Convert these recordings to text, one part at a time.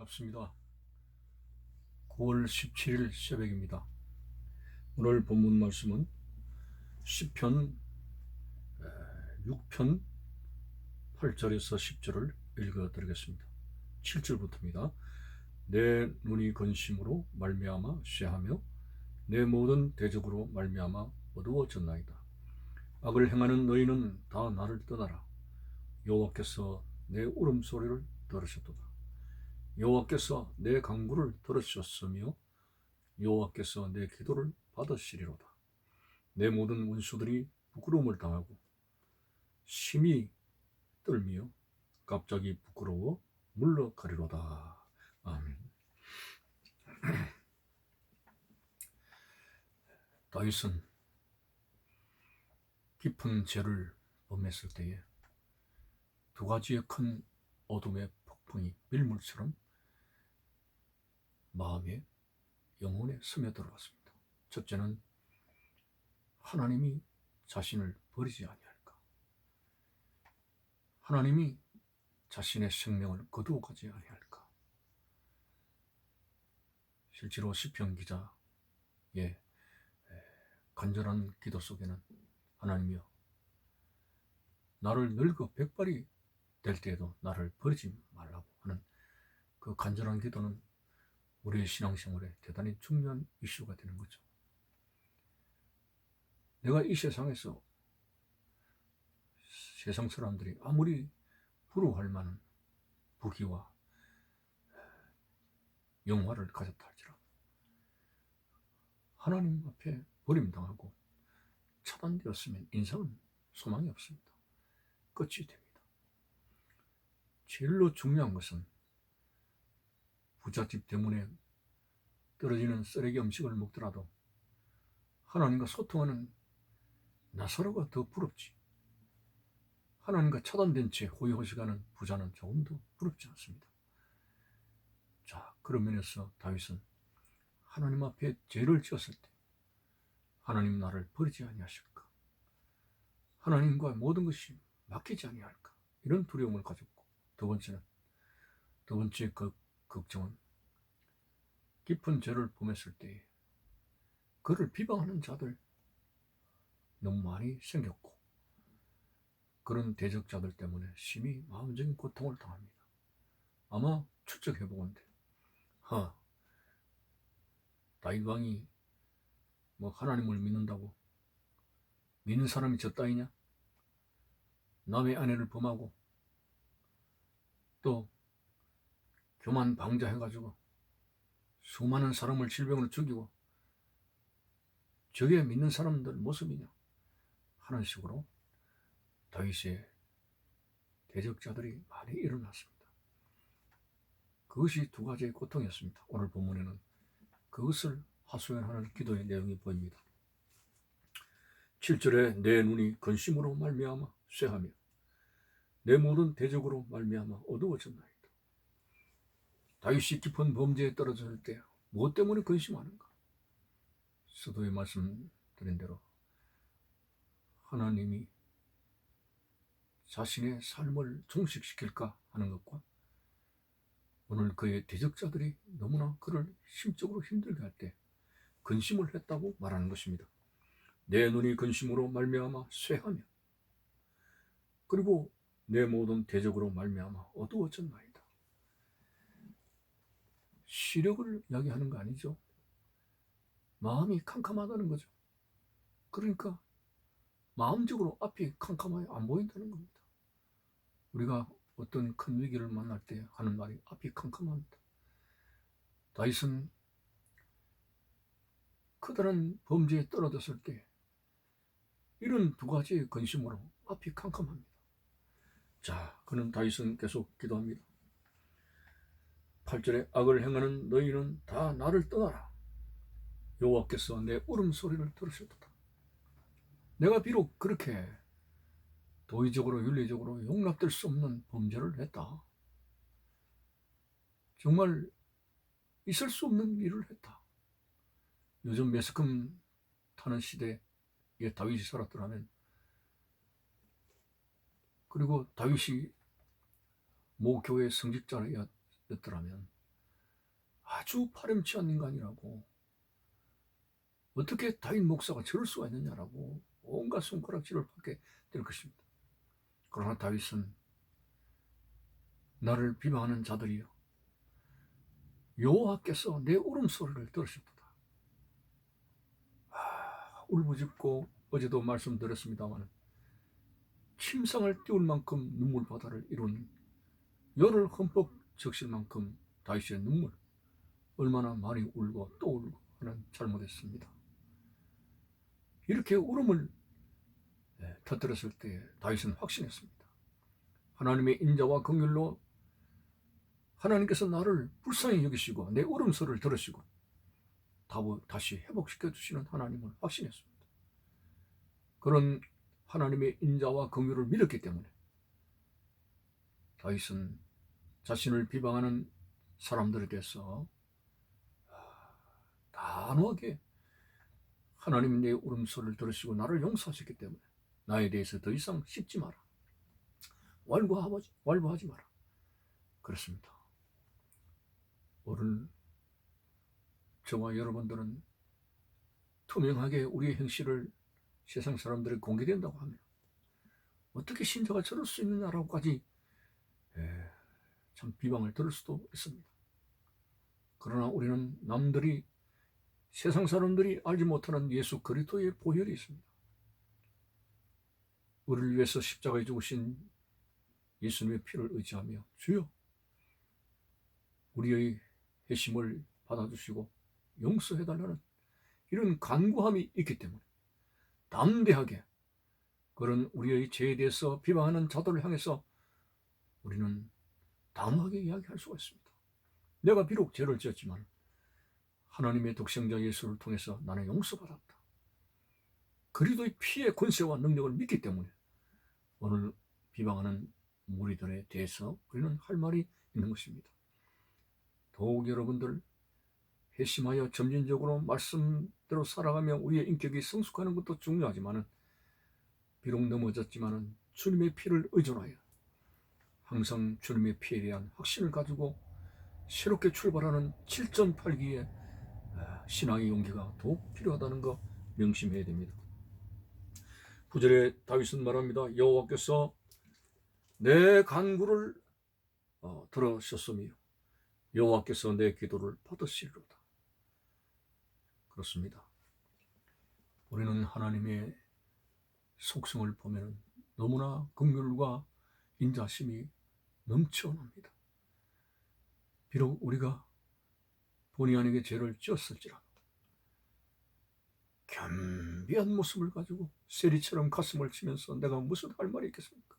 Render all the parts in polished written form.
반갑습니다. 9월 17일 새벽입니다. 오늘 본문 말씀은 시편 6편 8절에서 10절을 읽어드리겠습니다. 7절부터입니다. 내 눈이 근심으로 말미암아 쇠하며 내 모든 대적으로 말미암아 어두워졌나이다. 악을 행하는 너희는 다 나를 떠나라. 여호와께서 내 울음소리를 들으셨도다. 여호와께서 내 간구를 들으셨으며 여호와께서 내 기도를 받으시리로다. 내 모든 원수들이 부끄러움을 당하고 심히 떨며 갑자기 부끄러워 물러가리로다. 아멘. 다윗은 깊은 죄를 범했을 때에 두 가지의 큰 어둠의 폭풍이 밀물처럼 마음에 영혼에 스며들어왔습니다. 첫째는 하나님이 자신을 버리지 아니할까, 하나님이 자신의 생명을 거두어가지 아니할까. 실제로 시편 기자의 간절한 기도 속에는 하나님이여, 나를 늙어 백발이 될 때에도 나를 버리지 말라고 하는 그 간절한 기도는 우리의 신앙생활에 대단히 중요한 이슈가 되는 거죠. 내가 이 세상에서 세상 사람들이 아무리 부러워할 만한 부귀와 영화를 가졌다 할지라도 하나님 앞에 버림당하고 차단되었으면 인생은 소망이 없습니다. 끝이 됩니다. 제일로 중요한 것은 부잣집 때문에 떨어지는 쓰레기 음식을 먹더라도 하나님과 소통하는 나사로가 더 부럽지. 하나님과 차단된 채 호의호식하는 부자는 조금 더 부럽지 않습니다. 자, 그런 면에서 다윗은 하나님 앞에 죄를 지었을 때 하나님 나를 버리지 아니하실까, 하나님과 모든 것이 맡기지 아니할까, 이런 두려움을 가졌고, 두 번째 걱정은 깊은 죄를 범했을 때 그를 비방하는 자들 너무 많이 생겼고, 그런 대적자들 때문에 심히 마음적인 고통을 당합니다. 아마 추측해보건대 다윗 왕이 하나님을 믿는다고 믿는 사람이 저 따위냐? 남의 아내를 범하고 또 교만 방자해가지고 수많은 사람을 질병으로 죽이고 저게 믿는 사람들 모습이냐 하는 식으로 다윗의 대적자들이 많이 일어났습니다. 그것이 두 가지의 고통이었습니다. 오늘 본문에는 그것을 하소연하는 기도의 내용이 보입니다. 7절에 내 눈이 근심으로 말미암아 쇠하며 내 모든 대적으로 말미암아 어두워졌나이다. 다윗이 깊은 범죄에 떨어졌을 때 무엇 때문에 근심하는가? 서두에 말씀드린 대로 하나님이 자신의 삶을 종식시킬까 하는 것과 오늘 그의 대적자들이 너무나 그를 심적으로 힘들게 할 때 근심을 했다고 말하는 것입니다. 내 눈이 근심으로 말미암아 쇠하며 그리고 내 모든 대적으로 말미암아 어두워졌나이다. 시력을 이야기하는 거 아니죠. 마음이 캄캄하다는 거죠. 그러니까 마음적으로 앞이 캄캄하게 안 보인다는 겁니다. 우리가 어떤 큰 위기를 만날 때 하는 말이 앞이 캄캄합니다. 다윗은 커다란 범죄에 떨어졌을 때 이런 두 가지의 근심으로 앞이 캄캄합니다. 자, 그는 다윗은 계속 기도합니다. 8절에 악을 행하는 너희는 다 나를 떠나라. 여호와께서 내 울음소리를 들으셨도다. 내가 비록 그렇게 도의적으로 윤리적으로 용납될 수 없는 범죄를 했다. 정말 있을 수 없는 일을 했다. 요즘 매스컴 타는 시대에 다윗이 살았더라면, 그리고 다윗이 모 교회 성직자였더라면 아주 파렴치한 인간이라고, 어떻게 다윗 목사가 저럴 수가 있느냐라고 온갖 손가락질을 받게 될 것입니다. 그러나 다윗은 나를 비방하는 자들이여, 여호와께서 내 울음소리를 들으셨도다. 울부짖고, 어제도 말씀드렸습니다만 침상을 띄울 만큼 눈물바다를 이룬, 열을 흠뻑 적실 만큼 다윗의 눈물, 얼마나 많이 울고 또 울고 하는 잘못했습니다. 이렇게 울음을 터뜨렸을 때 다윗은 확신했습니다. 하나님의 인자와 긍휼로 하나님께서 나를 불쌍히 여기시고 내 울음소리를 들으시고 다시 회복시켜 주시는 하나님을 확신했습니다. 그런 하나님의 인자와 긍휼을 믿었기 때문에 다윗은 자신을 비방하는 사람들에 대해서 단호하게 하나님 내 울음소리를 들으시고 나를 용서하셨기 때문에 나에 대해서 더 이상 씹지 마라, 완고하지 마라, 그렇습니다. 오늘 저와 여러분들은 투명하게 우리의 행실을 세상 사람들이 공개된다고 하면 어떻게 신자가 저럴 수 있느냐라고까지 참 비방을 들을 수도 있습니다. 그러나 우리는 남들이, 세상 사람들이 알지 못하는 예수 그리스도의 보혈이 있습니다. 우리를 위해서 십자가에 죽으신 예수님의 피를 의지하며 주여 우리의 회심을 받아주시고 용서해달라는 이런 간구함이 있기 때문에 담대하게 그런 우리의 죄에 대해서 비방하는 자들을 향해서 우리는 단호하게 이야기할 수가 있습니다. 내가 비록 죄를 지었지만 하나님의 독생자 예수를 통해서 나는 용서받았다. 그리스도의 피의 권세와 능력을 믿기 때문에 오늘 비방하는 무리들에 대해서 우리는 할 말이 있는 것입니다. 더욱 여러분들 회심하여 점진적으로 말씀대로 살아가며 우리의 인격이 성숙하는 것도 중요하지만 비록 넘어졌지만 주님의 피를 의존하여 항상 주님의 피에 대한 확신을 가지고 새롭게 출발하는 7.8기의 신앙의 용기가 더욱 필요하다는 거 명심해야 됩니다. 9절에 다윗은 말합니다. 여호와께서 내 간구를 들으셨으며 여호와께서 내 기도를 받으시리로다. 그렇습니다. 우리는 하나님의 속성을 보면 너무나 긍휼과 인자심이 넘쳐납니다. 비록 우리가 본의 아니게 죄를 지었을지라도 겸비한 모습을 가지고 세리처럼 가슴을 치면서 내가 무슨 할 말이 있겠습니까?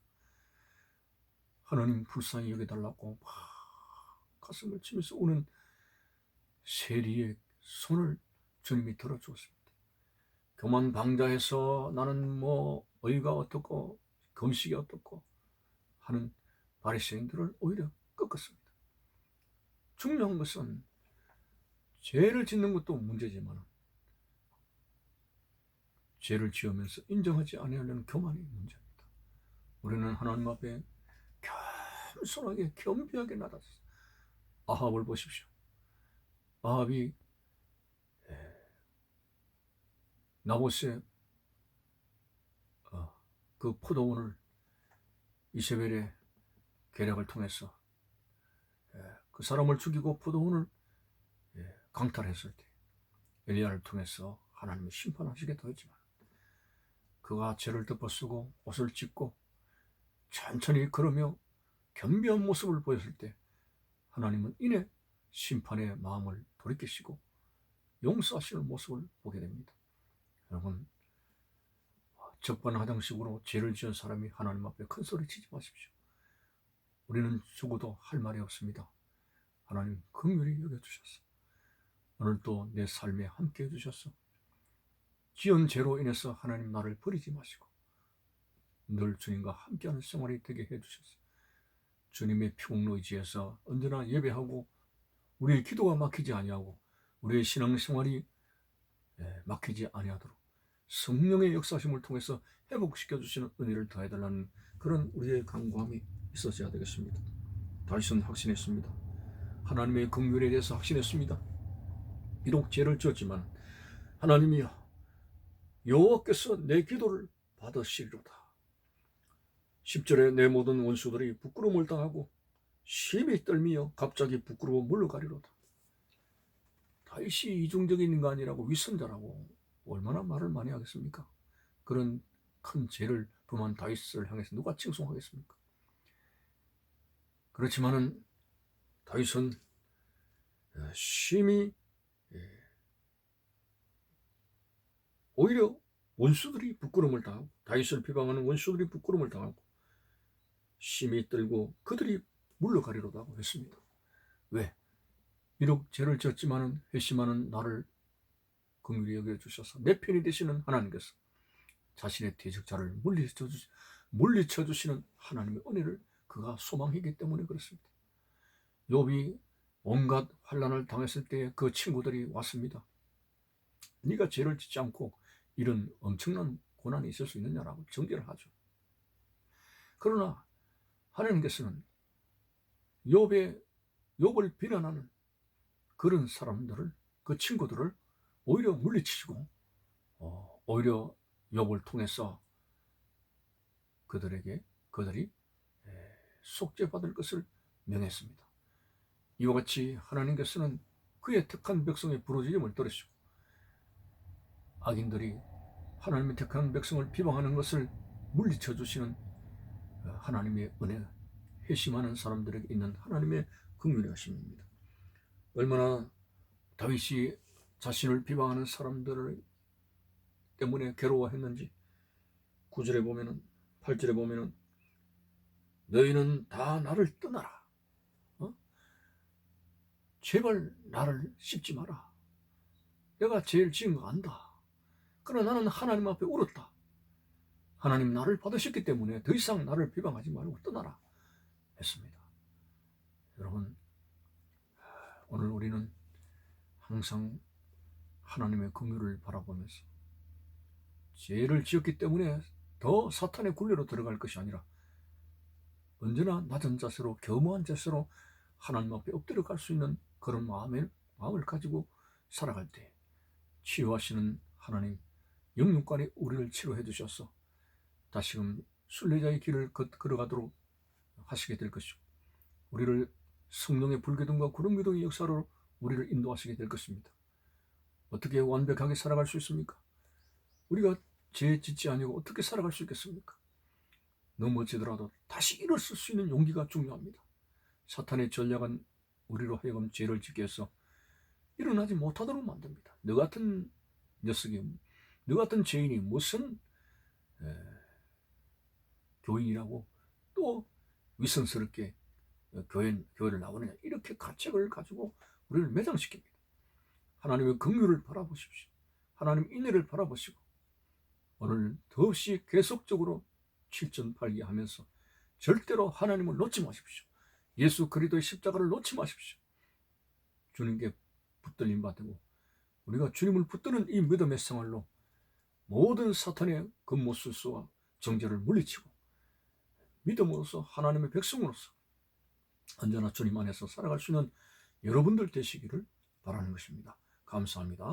하나님 불쌍히 여겨달라고 막 가슴을 치면서 우는 세리의 손을 주님이 들어주었습니다. 교만방자해서 나는 뭐 의가 어떻고 금식이 어떻고 하는 바리새인들을 오히려 꺾었습니다. 중요한 것은 죄를 짓는 것도 문제지만 죄를 지으면서 인정하지 아니하려는 교만이 문제입니다. 우리는 하나님 앞에 겸손하게 겸비하게 나갔어요. 아합을 보십시오. 아합이 나봇의 그 포도원을 이세벨의 계략을 통해서 그 사람을 죽이고 포도원을 강탈했을 때 엘리야를 통해서 하나님이 심판하시겠다 했지만 그가 죄를 덮어쓰고 옷을 찢고 천천히 걸으며 겸비한 모습을 보였을 때 하나님은 이내 심판의 마음을 돌이키시고 용서하시는 모습을 보게 됩니다. 여러분, 적반하장식으로 죄를 지은 사람이 하나님 앞에 큰 소리 치지 마십시오. 우리는 죽어도 할 말이 없습니다. 하나님 긍휼히 여겨주셨어. 오늘 또 내 삶에 함께 해주셨어. 지은 죄로 인해서 하나님 나를 버리지 마시고 늘 주님과 함께하는 생활이 되게 해주셨어. 주님의 피공로 의지에서 언제나 예배하고 우리의 기도가 막히지 아니하고 우리의 신앙생활이 막히지 아니하도록 성령의 역사심을 통해서 회복시켜 주시는 은혜를 더해달라는 그런 우리의 간구함이 있어야 되겠습니다. 다윗은 확신했습니다. 하나님의 긍휼에 대해서 확신했습니다. 비록 죄를 지었지만 하나님이여, 여호와께서 내 기도를 받으시리로다. 10절에 내 모든 원수들이 부끄러움을 당하고 심히 떨미어 갑자기 부끄러워 물러가리로다. 다윗이 이중적인 인간이라고 위선자라고 얼마나 말을 많이 하겠습니까? 그런 큰 죄를 범한 다윗을 향해서 누가 칭송하겠습니까? 그렇지만은 다윗은 심히 오히려 원수들이 부끄러움을 당하고, 다윗을 비방하는 원수들이 부끄러움을 당하고 심히 떨고 그들이 물러가리로다 하고 했습니다. 왜? 비록 죄를 지었지만은 회심하는 나를 긍휼히 여겨주셔서 내 편이 되시는 하나님께서 자신의 대적자를 물리쳐 주시는 하나님의 은혜를 그가 소망했기 때문에 그렇습니다. 욥이 온갖 환난을 당했을 때 그 친구들이 왔습니다. 네가 죄를 짓지 않고 이런 엄청난 고난이 있을 수 있느냐라고 정죄를 하죠. 그러나 하나님께서는 욥을 비난하는 그런 사람들을, 그 친구들을 오히려 물리치시고 오히려 욥을 통해서 그들이 속죄받을 것을 명했습니다. 이와 같이 하나님께서는 그의 택한 백성의 부르짖음을 들으시고 악인들이 하나님의 택한 백성을 비방하는 것을 물리쳐 주시는 하나님의 은혜, 회심하는 사람들에게 있는 하나님의 긍휼의 하심입니다. 얼마나 다윗이 자신을 비방하는 사람들 때문에 괴로워했는지 9절에 보면은, 8절에 보면은 너희는 다 나를 떠나라. 제발 나를 씹지 마라. 내가 죄를 지은 거 안다. 그러나 나는 하나님 앞에 울었다. 하나님 나를 받으셨기 때문에 더 이상 나를 비방하지 말고 떠나라 했습니다. 여러분, 오늘 우리는 항상 하나님의 긍휼을 바라보면서 죄를 지었기 때문에 더 사탄의 굴레로 들어갈 것이 아니라 언제나 낮은 자세로, 겸허한 자세로 하나님 앞에 엎드려 갈 수 있는 그런 마음을 가지고 살아갈 때 치유하시는 하나님, 영육간에 우리를 치료해 주셔서 다시금 순례자의 길을 걸어가도록 하시게 될 것이고, 우리를 성령의 불기둥과 구름기둥의 역사로 우리를 인도하시게 될 것입니다. 어떻게 완벽하게 살아갈 수 있습니까? 우리가 죄 짓지 아니고 어떻게 살아갈 수 있겠습니까? 넘어지더라도 다시 일어설 수 있는 용기가 중요합니다. 사탄의 전략은 우리로 하여금 죄를 짓게 해서 일어나지 못하도록 만듭니다. 너 같은 녀석이, 너 같은 죄인이 무슨 교인이라고 또 위선스럽게 교회를 나오느냐, 이렇게 가책을 가지고 우리를 매장시킵니다. 하나님의 긍휼을 바라보십시오. 하나님 인애를 바라보시고 오늘 더없이 계속적으로 실전팔기하면서 절대로 하나님을 놓지 마십시오. 예수 그리스도의 십자가를 놓지 마십시오. 주님께 붙들림 받고 우리가 주님을 붙드는 이 믿음의 생활로 모든 사탄의 근모술수와 정죄를 물리치고 믿음으로써 하나님의 백성으로서 언제나 주님 안에서 살아갈 수 있는 여러분들 되시기를 바라는 것입니다. 감사합니다.